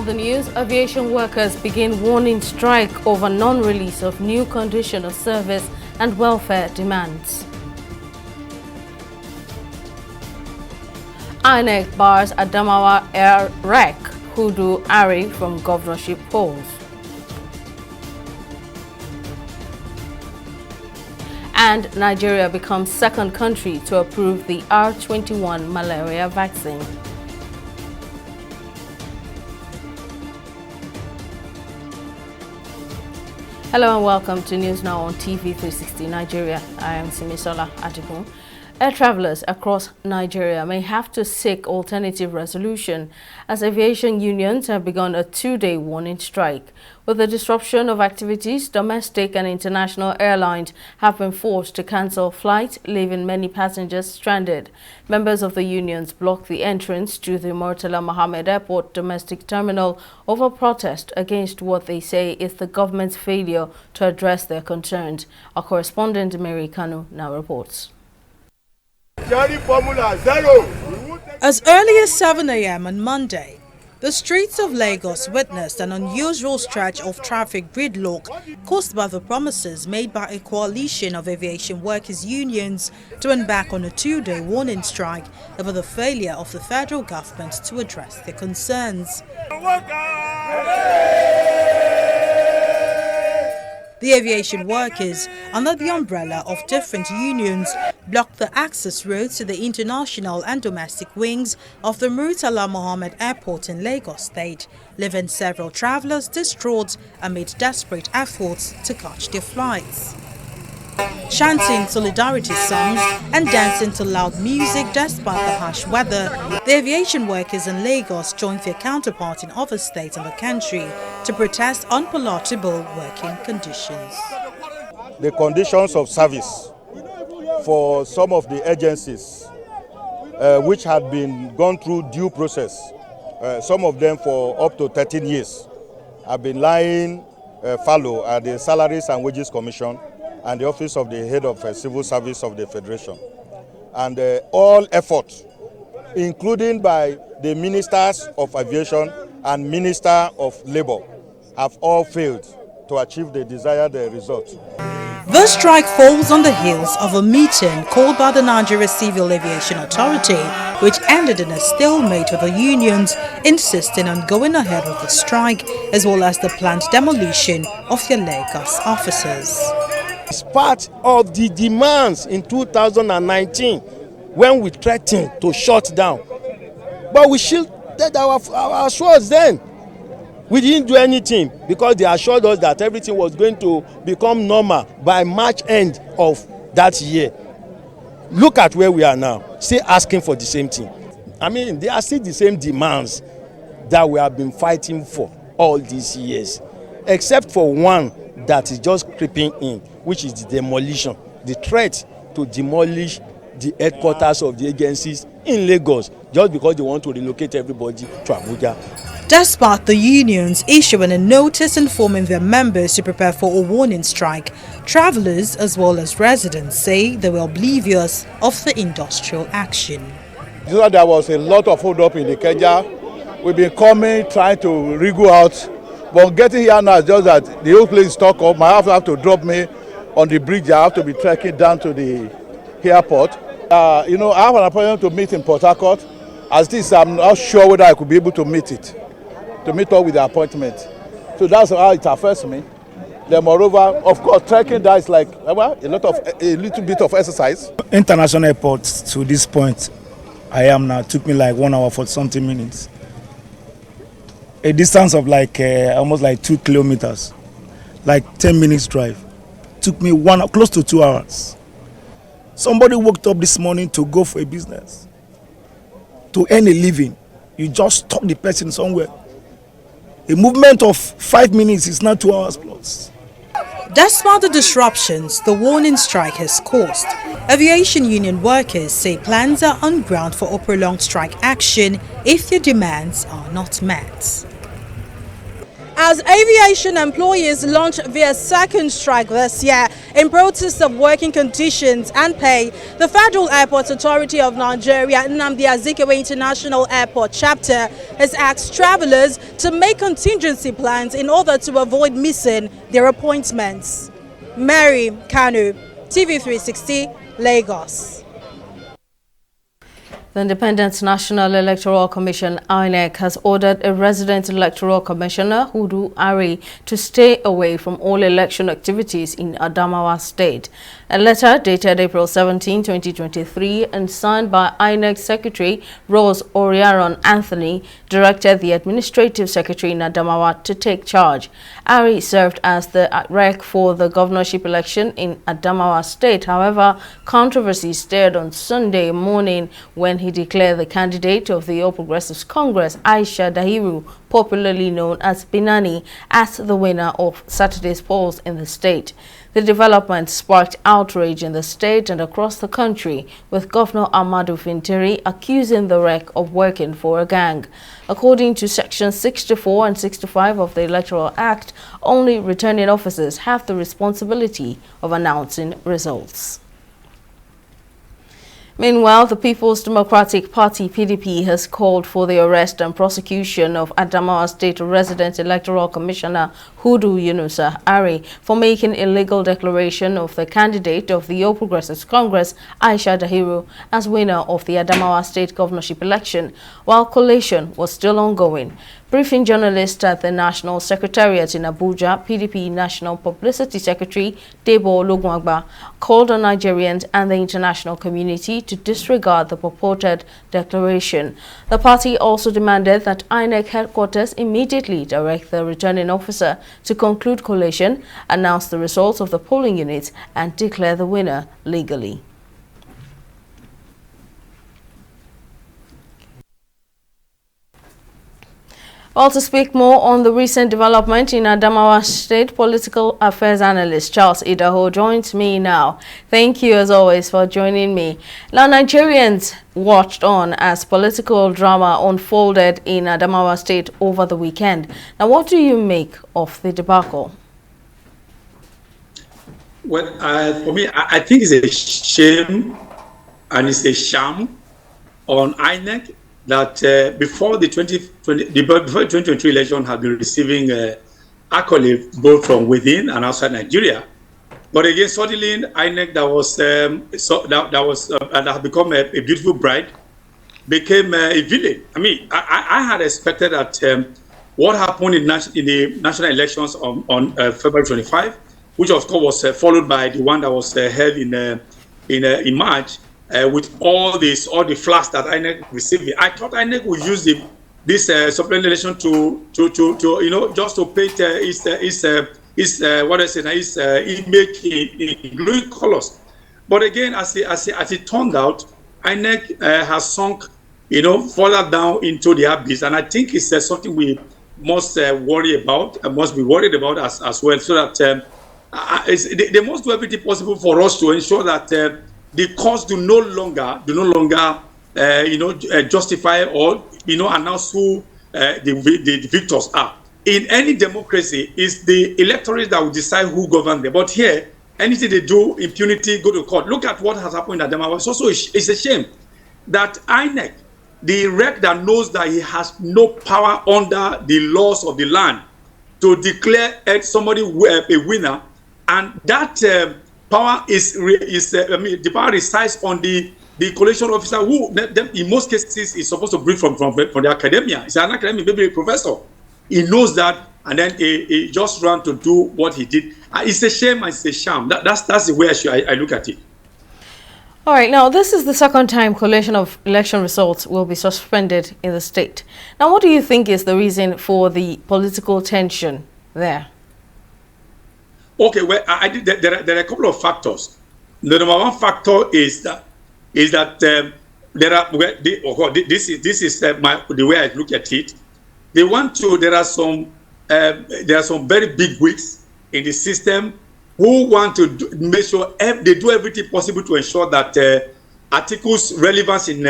the news, aviation workers begin warning strike over non-release of new condition of service and welfare demands. INEC bars Adamawa Air Rec Hudu Ari from governorship polls. And Nigeria becomes second country to approve the R21 malaria vaccine. Hello and welcome to News Now on TV 360 Nigeria. I am Simisola Adigun. Air travelers across Nigeria may have to seek alternative resolution as aviation unions have begun a two-day warning strike. With the disruption of activities, domestic and international airlines have been forced to cancel flights, leaving many passengers stranded. Members of the unions blocked the entrance to the Murtala Mohammed Airport domestic terminal over protest against what they say is the government's failure to address their concerns. Our correspondent Mary Kanu now reports. As early as 7 a.m. on Monday, the streets of Lagos witnessed an unusual stretch of traffic gridlock caused by the promises made by a coalition of aviation workers' unions to embark on a two-day warning strike over the failure of the federal government to address their concerns. The aviation workers, under the umbrella of different unions, blocked the access roads to the international and domestic wings of the Murtala Mohammed Airport in Lagos State, leaving several travelers distraught amid desperate efforts to catch their flights. Chanting solidarity songs and dancing to loud music despite the harsh weather, the aviation workers in Lagos joined their counterparts in other states in the country to protest unpalatable working conditions. The conditions of service for some of the agencies which had been gone through due process, some of them for up to 13 years, have been lying fallow at the Salaries and Wages Commission and the Office of the Head of Civil Service of the Federation. And all efforts, including by the Ministers of Aviation and Minister of Labour, have all failed to achieve the desired result. The strike falls on the heels of a meeting called by the Nigeria Civil Aviation Authority, which ended in a stalemate with the unions insisting on going ahead with the strike, as well as the planned demolition of their Lagos offices. It's part of the demands in 2019 when we threatened to shut down. But we shielded our swords then. We didn't do anything because they assured us that everything was going to become normal by March end of that year. Look at where we are now, still asking for the same thing. I mean, they are still the same demands that we have been fighting for all these years, except for one that is just creeping in, which is the demolition, the threat to demolish the headquarters of the agencies in Lagos, just because they want to relocate everybody to Abuja. Despite the unions issuing a notice informing their members to prepare for a warning strike, travelers as well as residents say they were oblivious of the industrial action. There was a lot of hold up in the Ikeja. We've been coming, trying to wriggle out, but getting here now is just that the whole place is stuck up. My wife have to drop me on the bridge. I have to be trekking down to the airport. I have an appointment to meet in Port Harcourt. As this, I'm not sure whether I could be able to meet up with the appointment. So that's how it affects me. Then moreover, of course, trekking that is like a little bit of exercise. International airports to this point, I am now, took me like 1 hour for something minutes. A distance of like almost like 2 kilometers, like 10 minutes drive. Took me close to 2 hours. Somebody woke up this morning to go for a business, to earn a living. You just stop the person somewhere. A movement of 5 minutes is now 2 hours plus. Despite the disruptions the warning strike has caused, aviation union workers say plans are on ground for a prolonged strike action if their demands are not met. As aviation employees launch their second strike this year in protest of working conditions and pay, the Federal Airport Authority of Nigeria, Nnamdi Azikiwe International Airport chapter, has asked travelers to make contingency plans in order to avoid missing their appointments. Mary Kanu, TV360, Lagos. The Independent National Electoral Commission, INEC, has ordered a resident electoral commissioner, Hudu Ari, to stay away from all election activities in Adamawa State. A letter dated April 17, 2023, and signed by INEC Secretary Rose Oriaron Anthony, directed the Administrative Secretary in Adamawa to take charge. Ari served as the rec for the governorship election in Adamawa State. However, controversy stirred on Sunday morning when he declared the candidate of the All Progressives Congress, Aisha Dahiru, popularly known as Binani, as the winner of Saturday's polls in the state. The development sparked outrage in the state and across the country, with Governor Ahmadu Fintiri accusing the rec of working for a gang. According to Section 64 and 65 of the Electoral Act, only returning officers have the responsibility of announcing results. Meanwhile, the People's Democratic Party (PDP) has called for the arrest and prosecution of Adamawa State Resident Electoral Commissioner Hudu Yunusa Ari for making illegal declaration of the candidate of the All Progressives Congress, Aisha Dahiru, as winner of the Adamawa State governorship election, while collation was still ongoing. Briefing journalists at the National Secretariat in Abuja, PDP National Publicity Secretary Debo Olugwagba called on Nigerians and the international community to disregard the purported declaration. The party also demanded that INEC headquarters immediately direct the returning officer to conclude collation, announce the results of the polling units, and declare the winner legally. Well, to speak more on the recent development in Adamawa State, political affairs analyst Charles Idahosa joins me now. Thank you, as always, for joining me. Now, Nigerians watched on as political drama unfolded in Adamawa State over the weekend. Now, what do you make of the debacle? Well, for me, I think it's a shame and it's a sham on INEC that before the 2023 election had been receiving accolades both from within and outside Nigeria, but again, suddenly INEC that had become a beautiful bride became a villain. I mean, I had expected that what happened in the national elections on February 25, which of course was followed by the one that was held in March. With all the flags that INEC received, I thought INEC would use this supplementary election to just to paint its image in glowing colors. But again, as it turned out, INEC has sunk further down into the abyss, and I think it's something we must worry about and must be worried about as well, so that they must do everything possible for us to ensure that. The courts do no longer justify or announce who the victors are. In any democracy, it's the electorate that will decide who governs them. But here, anything they do, impunity, go to court. Look at what has happened in Adamawa. It's a shame that INEC, the rec that knows that he has no power under the laws of the land to declare somebody a winner, and that. Power the power resides on the collation officer who, in most cases, is supposed to bring from the academia. It's an academic, maybe a professor. He knows that, and then he just ran to do what he did. It's a shame and it's a sham. That's the way I look at it. All right, now this is the second time collation of election results will be suspended in the state. Now, what do you think is the reason for the political tension there? Okay, well, there are a couple of factors. The number one factor is that there are this is the way I look at it. There are some very big wigs in the system who want to make sure they do everything possible to ensure that articles relevance in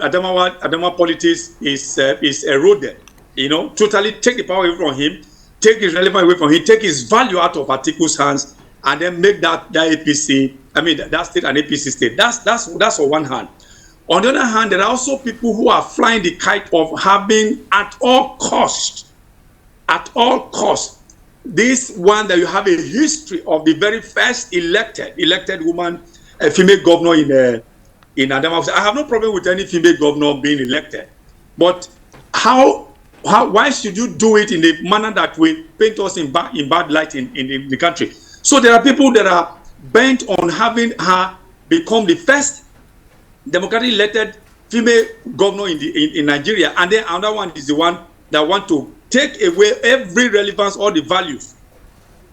Adamawa politics is eroded. totally take the power away from him, take his relevance away from him, take his value out of Atiku's hands, and then make that APC, that state an APC state. That's on one hand. On the other hand, there are also people who are flying the kite of having at all cost, this one that you have a history of the very first elected woman, a female governor in Adamawa. I have no problem with any female governor being elected, but why should you do it in a manner that will paint us in bad light in the country? So there are people that are bent on having her become the first democratically elected female governor in Nigeria, and then another one is the one that want to take away every relevance, all the values,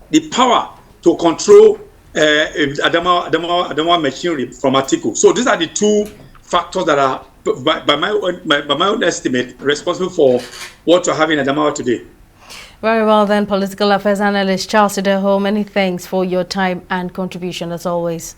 the power to control Adamawa machinery from Atiku. So these are the two factors that are, by my own estimate, responsible for what you're having in Adamawa today. Very well then, political affairs analyst Charles Idahosa, many thanks for your time and contribution as always.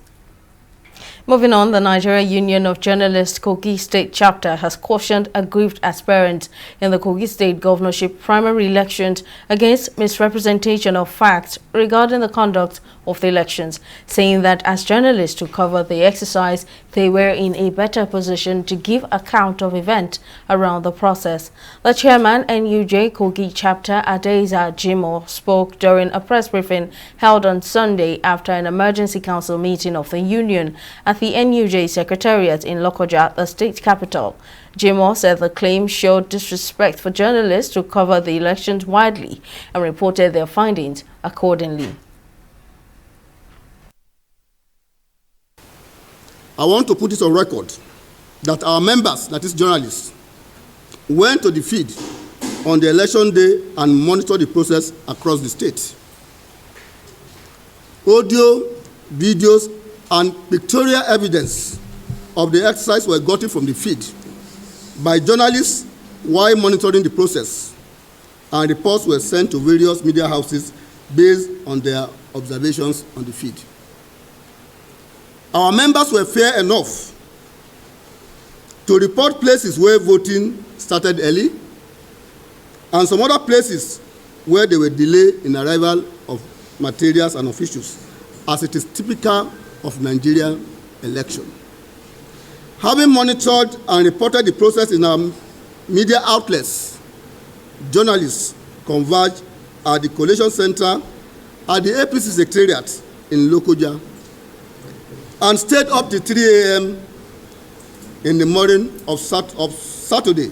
Moving on, the Nigerian Union of Journalists Kogi State Chapter has cautioned aggrieved aspirants in the Kogi State governorship primary elections against misrepresentation of facts regarding the conduct of the elections, saying that as journalists to cover the exercise, they were in a better position to give account of events around the process. The chairman, NUJ Kogi Chapter Adeza Jimo, spoke during a press briefing held on Sunday after an emergency council meeting of the union at the NUJ Secretariat in Lokoja, the state capital. Jimo said the claim showed disrespect for journalists to cover the elections widely and reported their findings accordingly. I want to put it on record that our members, that is journalists, went to the field on the election day and monitored the process across the state. Audio, videos, and pictorial evidence of the exercise were gotten from the field by journalists while monitoring the process, and reports were sent to various media houses based on their observations on the field. Our members were fair enough to report places where voting started early and some other places where there were delays in arrival of materials and officials, as it is typical of Nigerian election. Having monitored and reported the process in our media outlets, journalists converged at the Collation Center at the APC Secretariat in Lokoja and stayed up to 3 a.m. in the morning of Saturday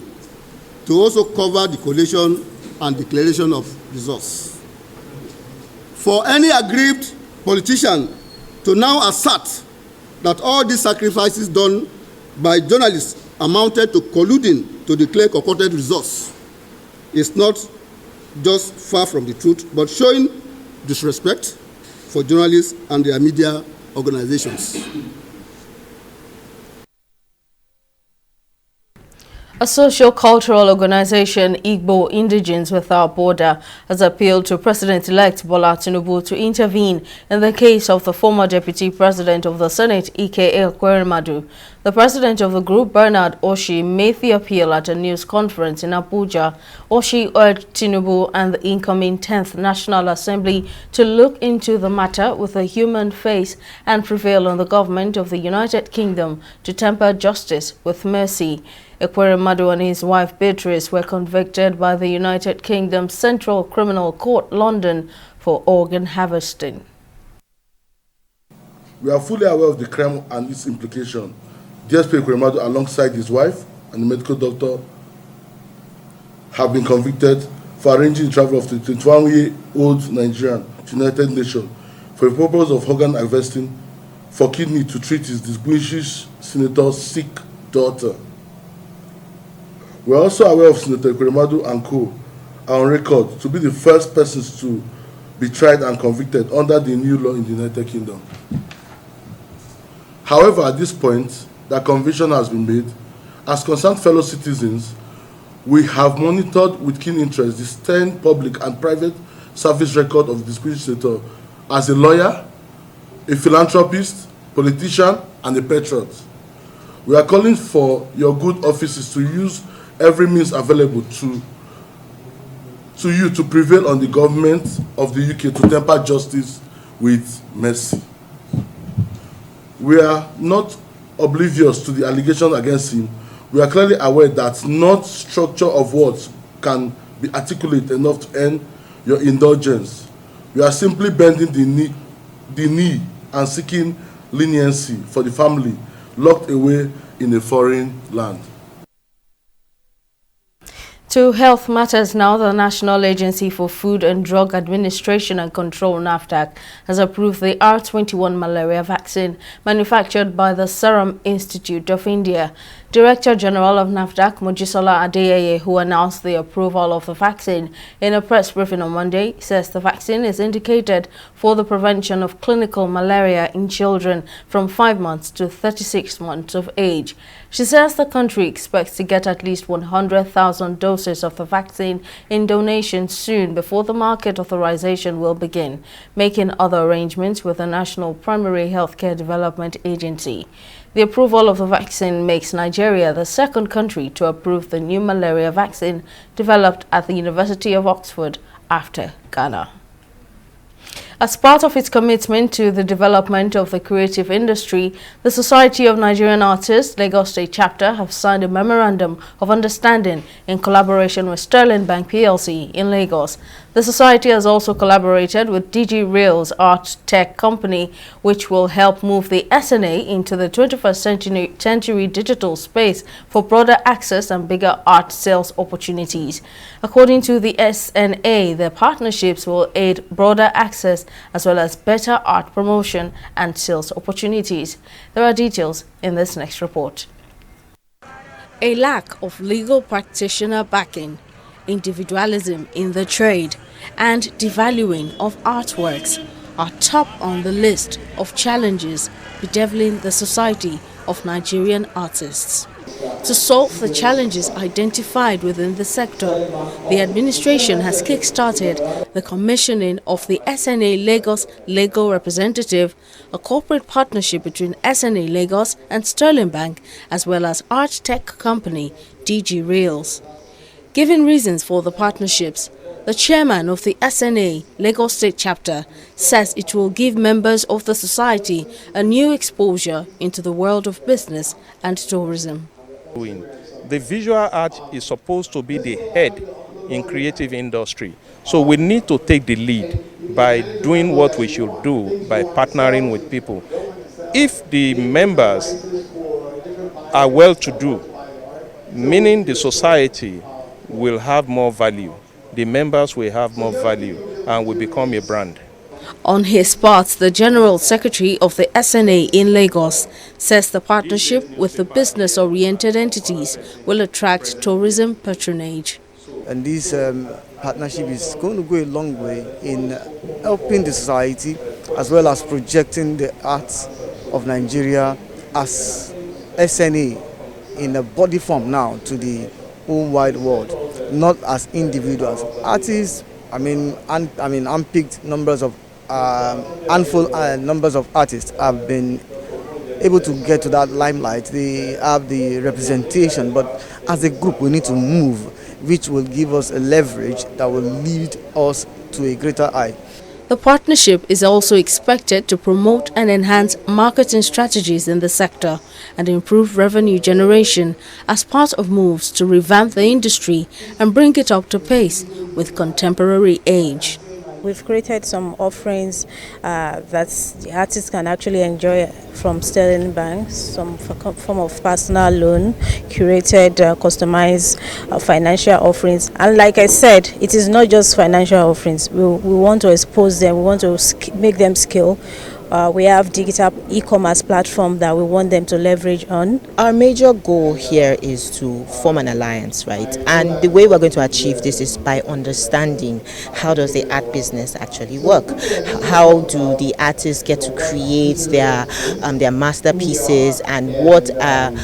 to also cover the collation and declaration of results. For any aggrieved politician to now assert that all these sacrifices done by journalists amounted to colluding to declare concocted results is not just far from the truth, but showing disrespect for journalists and their media organizations. A socio-cultural organization, Igbo Indigenes Without Border, has appealed to President-elect Bola Tinubu to intervene in the case of the former Deputy President of the Senate, Ike Ekweremadu. The president of the group, Bernard Oshi, made the appeal at a news conference in Abuja. Oshi urged Tinubu and the incoming 10th National Assembly to look into the matter with a human face and prevail on the government of the United Kingdom to temper justice with mercy. Ekweremadu and his wife Beatrice were convicted by the United Kingdom Central Criminal Court, London, for organ harvesting. We are fully aware of the crime and its implication. DSP Ekweremadu, alongside his wife and the medical doctor, have been convicted for arranging the travel of the 21-year-old Nigerian to the United Nations for the purpose of organ harvesting for kidney to treat his distinguished senator's sick daughter. We are also aware of Senator Ekweremadu and co. are on record to be the first persons to be tried and convicted under the new law in the United Kingdom. However, at this point, that conviction has been made. As concerned fellow citizens, we have monitored with keen interest the stern public and private service record of the distinguished senator as a lawyer, a philanthropist, politician, and a patriot. We are calling for your good offices to use every means available to to you to prevail on the government of the UK to temper justice with mercy. We are not oblivious to the allegations against him. We are clearly aware that not structure of words can be articulate enough to earn your indulgence. We are simply bending the knee and seeking leniency for the family locked away in a foreign land. To health matters now, the National Agency for Food and Drug Administration and Control, NAFDAC, has approved the R21 malaria vaccine manufactured by the Serum Institute of India. Director General of NAFDAC, Mojisola Adeyeye, who announced the approval of the vaccine in a press briefing on Monday, says the vaccine is indicated for the prevention of clinical malaria in children from 5 months to 36 months of age. She says the country expects to get at least 100,000 doses of the vaccine in donation soon before the market authorization will begin, making other arrangements with the National Primary Healthcare Development Agency. The approval of the vaccine makes Nigeria the second country to approve the new malaria vaccine developed at the University of Oxford after Ghana. As part of its commitment to the development of the creative industry, the Society of Nigerian Artists, Lagos State Chapter, have signed a memorandum of understanding in collaboration with Sterling Bank PLC in Lagos. The society has also collaborated with DG Rail's art tech company, which will help move the SNA into the 21st century digital space for broader access and bigger art sales opportunities. According to the SNA, the partnerships will aid broader access as well as better art promotion and sales opportunities. There are details in this next report. A lack of legal practitioner backing, individualism in the trade, and devaluing of artworks are top on the list of challenges bedeviling the Society of Nigerian Artists. To solve the challenges identified within the sector, the administration has kick-started the commissioning of the SNA Lagos Legal Representative, a corporate partnership between SNA Lagos and Sterling Bank, as well as art tech company DG Rails. Giving reasons for the partnerships, the chairman of the SNA Lagos State Chapter says it will give members of the society a new exposure into the world of business and tourism. The visual art is supposed to be the head in creative industry. So we need to take the lead by doing what we should do by partnering with people. If the members are well-to-do, meaning the society will have more value, the members will have more value and will become a brand. On his part, the General Secretary of the SNA in Lagos says the partnership with the business-oriented entities will attract tourism patronage. And this partnership is going to go a long way in helping the society as well as projecting the arts of Nigeria as SNA in a body form now to the whole wide world, not as individuals. Artists, unpicked numbers of handful numbers of artists have been able to get to that limelight. They have the representation, but as a group we need to move, which will give us a leverage that will lead us to a greater height. The partnership is also expected to promote and enhance marketing strategies in the sector and improve revenue generation as part of moves to revamp the industry and bring it up to pace with contemporary age. We've created some offerings that the artists can actually enjoy from Sterling Bank, some form of personal loan, curated, customized financial offerings. And like I said, it is not just financial offerings. We want to expose them, we want to make them scale. We have digital e-commerce platform that we want them to leverage on. Our major goal here is to form an alliance, right? And the way we're going to achieve this is by understanding how does the art business actually work? How do the artists get to create their masterpieces, and what are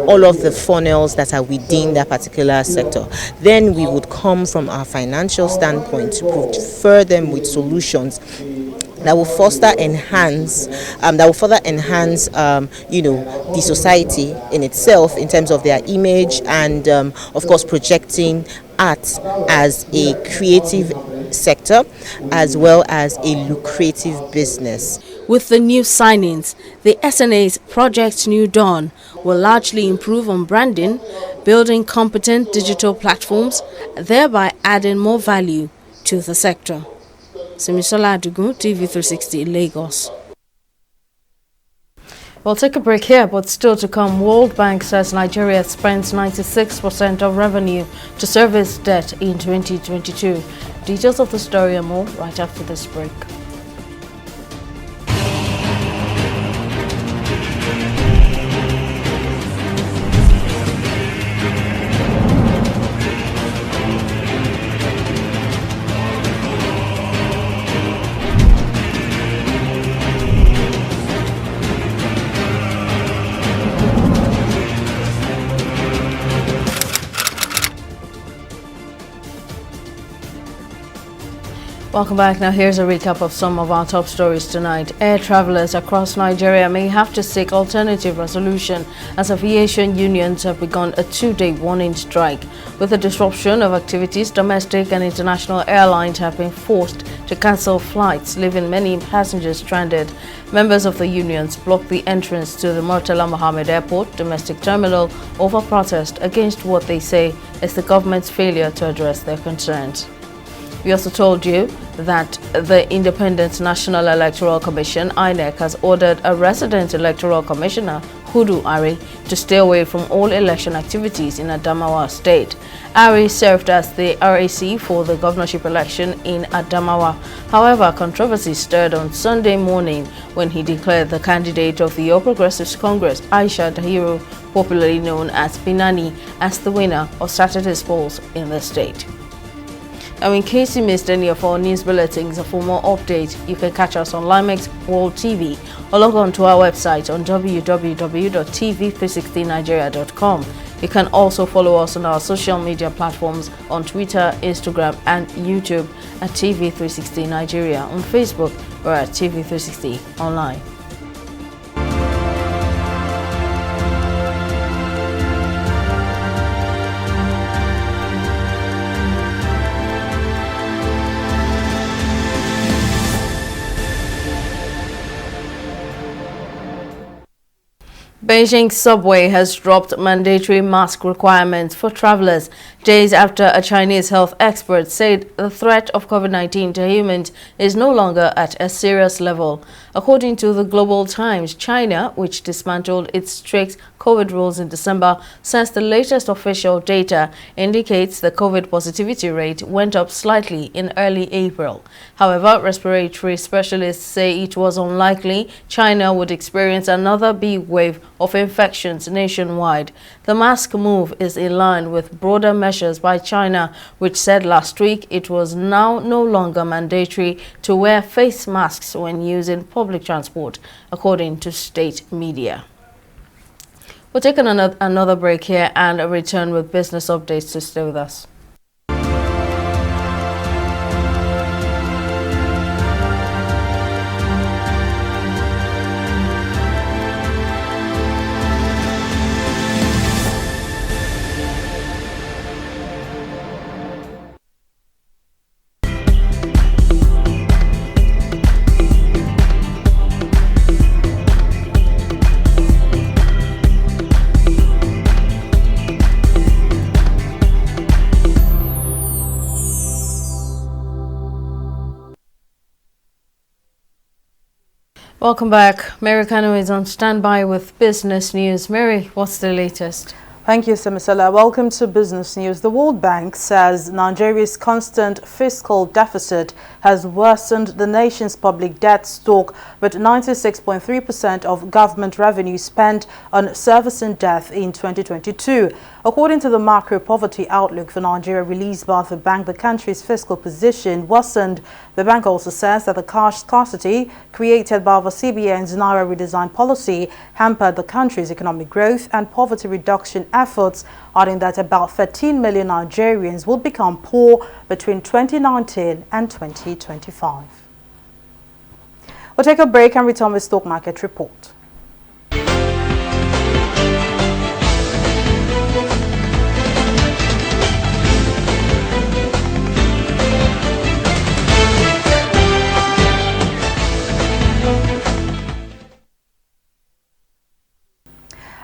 all of the funnels that are within that particular sector? Then we would come from our financial standpoint to prefer them with solutions that will further enhance the society in itself in terms of their image and of course projecting arts as a creative sector as well as a lucrative business. With the new signings, the SNA's Project New Dawn will largely improve on branding, building competent digital platforms, thereby adding more value to the sector. Simisola Adugun, TV360, Lagos. We'll take a break here, but still to come, World Bank says Nigeria spends 96% of revenue to service debt in 2022. Details of the story and more right after this break. Welcome back. Now here's a recap of some of our top stories tonight. Air travelers across Nigeria may have to seek alternative resolution as aviation unions have begun a 2-day warning strike. With the disruption of activities, domestic and international airlines have been forced to cancel flights, leaving many passengers stranded. Members of the unions blocked the entrance to the Murtala Mohammed Airport domestic terminal over protest against what they say is the government's failure to address their concerns. We also told you that the Independent National Electoral Commission, INEC, has ordered a resident electoral commissioner, Hudu Ari, to stay away from all election activities in Adamawa State. Ari served as the RAC for the governorship election in Adamawa. However, controversy stirred on Sunday morning when he declared the candidate of the All Progressives Congress, Aisha Dahiru, popularly known as Binani, as the winner of Saturday's polls in the state. Now, in case you missed any of our news bulletins, for more updates, you can catch us on Limex World TV or log on to our website on www.tv360nigeria.com. You can also follow us on our social media platforms on Twitter, Instagram, and YouTube at TV360 Nigeria. On Facebook, we're at TV360 Online. Beijing Subway has dropped mandatory mask requirements for travelers days after a Chinese health expert said the threat of COVID-19 to humans is no longer at a serious level. According to the Global Times, China, which dismantled its strict COVID rules in December, says the latest official data indicates the COVID positivity rate went up slightly in early April. However, respiratory specialists say it was unlikely China would experience another big wave of infections nationwide. The mask move is in line with broader measures by China, which said last week it was now no longer mandatory to wear face masks when using public transport, according to state media. We'll take another break here and return with business updates to stay with us. Welcome back. Mary Kano is on standby with business news. Mary, what's the latest? Thank you, Simisola. Welcome to Business News. The World Bank says Nigeria's constant fiscal deficit has worsened the nation's public debt stock, with 96.3% of government revenue spent on servicing debt in 2022. According to the macro poverty outlook for Nigeria released by the bank, the country's fiscal position worsened. The bank also says that the cash scarcity created by the CBN's Naira redesign policy hampered the country's economic growth and poverty reduction efforts, adding that about 13 million Nigerians will become poor between 2019 and 2025. We'll take a break and return with stock market report.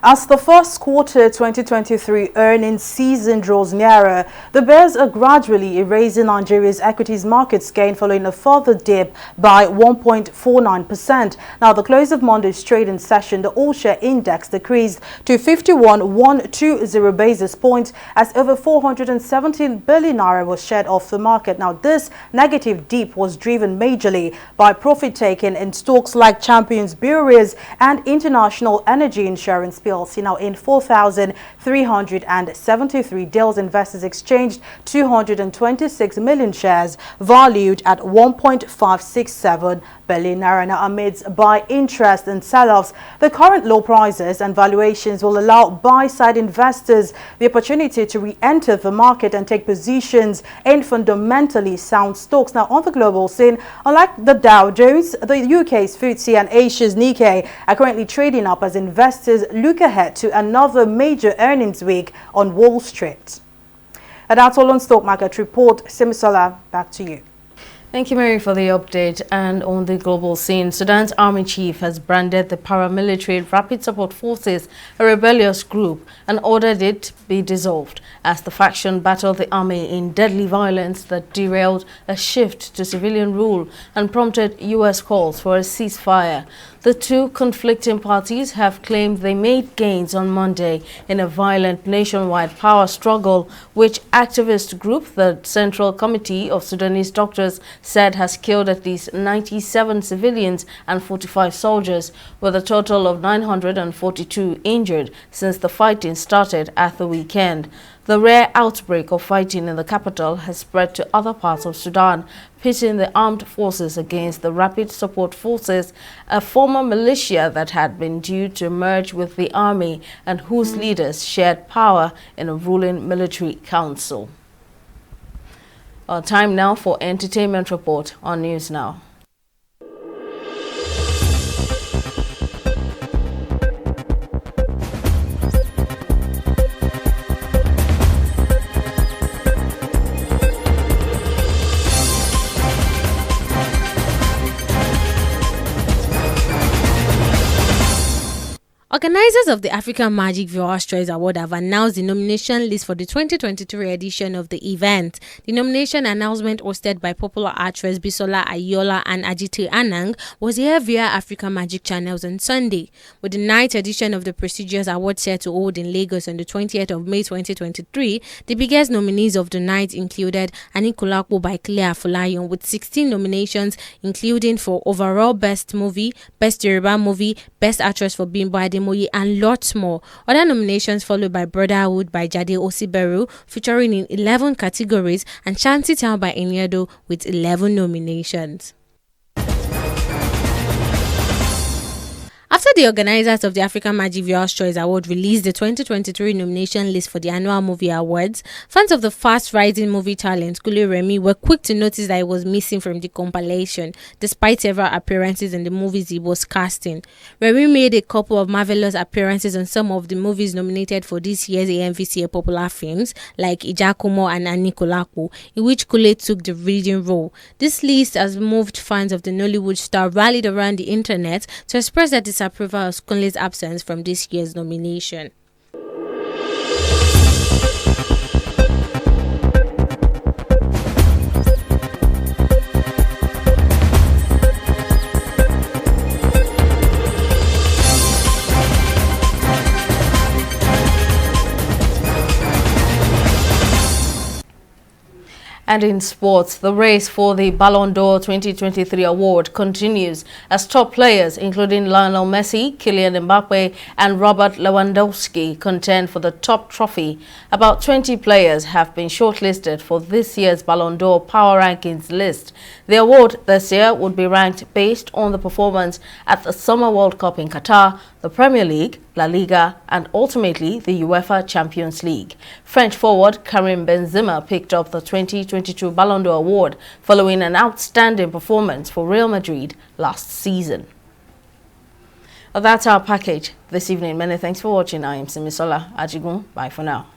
As the first quarter 2023 earnings season draws nearer, the bears are gradually erasing Nigeria's equities markets gain following a further dip by 1.49%. Now, the close of Monday's trading session, the all-share index decreased to 51,120 basis points as over 417 billion naira was shed off the market. Now, this negative dip was driven majorly by profit-taking in stocks like Champions Breweries and International Energy Insurance PLC. Now, in 4,373 deals, investors exchanged 226 million shares valued at 1.567 billion naira. Now, amidst buy interest and sell-offs, the current low prices and valuations will allow buy-side investors the opportunity to re-enter the market and take positions in fundamentally sound stocks. Now, on the global scene, unlike the Dow Jones, the UK's FTSE and Asia's Nikkei are currently trading up as investors look ahead to another major earnings week on Wall Street. And that's all on Stock Market Report. Simisola, back to you. Thank you, Mary, for the update. And on the global scene, Sudan's army chief has branded the paramilitary Rapid Support Forces a rebellious group and ordered it be dissolved as the faction battled the army in deadly violence that derailed a shift to civilian rule and prompted U.S. calls for a ceasefire. The two conflicting parties have claimed they made gains on Monday in a violent nationwide power struggle, which activist group, the Central Committee of Sudanese Doctors, said has killed at least 97 civilians and 45 soldiers, with a total of 942 injured since the fighting started at the weekend. The rare outbreak of fighting in the capital has spread to other parts of Sudan, pitting the armed forces against the Rapid Support Forces, a former militia that had been due to merge with the army and whose leaders shared power in a ruling military council. Time now for Entertainment Report on News Now. Organizers of the African Magic Viewers' Choice Award have announced the nomination list for the 2023 edition of the event. The nomination announcement, hosted by popular actress Bisola Ayola and Ajite Anang, was aired via African Magic channels on Sunday. With the 9th edition of the prestigious award set to hold in Lagos on the 20th of May 2023, the biggest nominees of the night included Anikulapo by Claire Afolayan with 16 nominations, including for overall Best Movie, Best Yoruba Movie, Best Actress for Bimbo Ademoye, and lots more. Other nominations followed by Brotherhood by Jade Osiberu, featuring in 11 categories, and Shantytown by Enyedo with 11 nominations. After the organizers of the African Magic Viewers' Choice Award released the 2023 nomination list for the annual movie awards, fans of the fast-rising movie talent Kule Remi were quick to notice that he was missing from the compilation, despite several appearances in the movies he was casting. Remi made a couple of marvelous appearances on some of the movies nominated for this year's AMVCA popular films, like Ijakumo and Anikulapo, in which Kule took the leading role. This list has moved fans of the Nollywood star rallied around the internet to express their disapproval of Kunle's absence from this year's nomination. And in sports, the race for the Ballon d'Or 2023 award continues as top players, including Lionel Messi, Kylian Mbappe, and Robert Lewandowski, contend for the top trophy. About 20 players have been shortlisted for this year's Ballon d'Or Power Rankings list. The award this year would be ranked based on the performance at the Summer World Cup in Qatar, the Premier League, La Liga, and ultimately the UEFA Champions League. French forward Karim Benzema picked up the 2022 Ballon d'Or award following an outstanding performance for Real Madrid last season. Well, that's our package this evening. Many thanks for watching. I am Simisola Ajigun. Bye for now.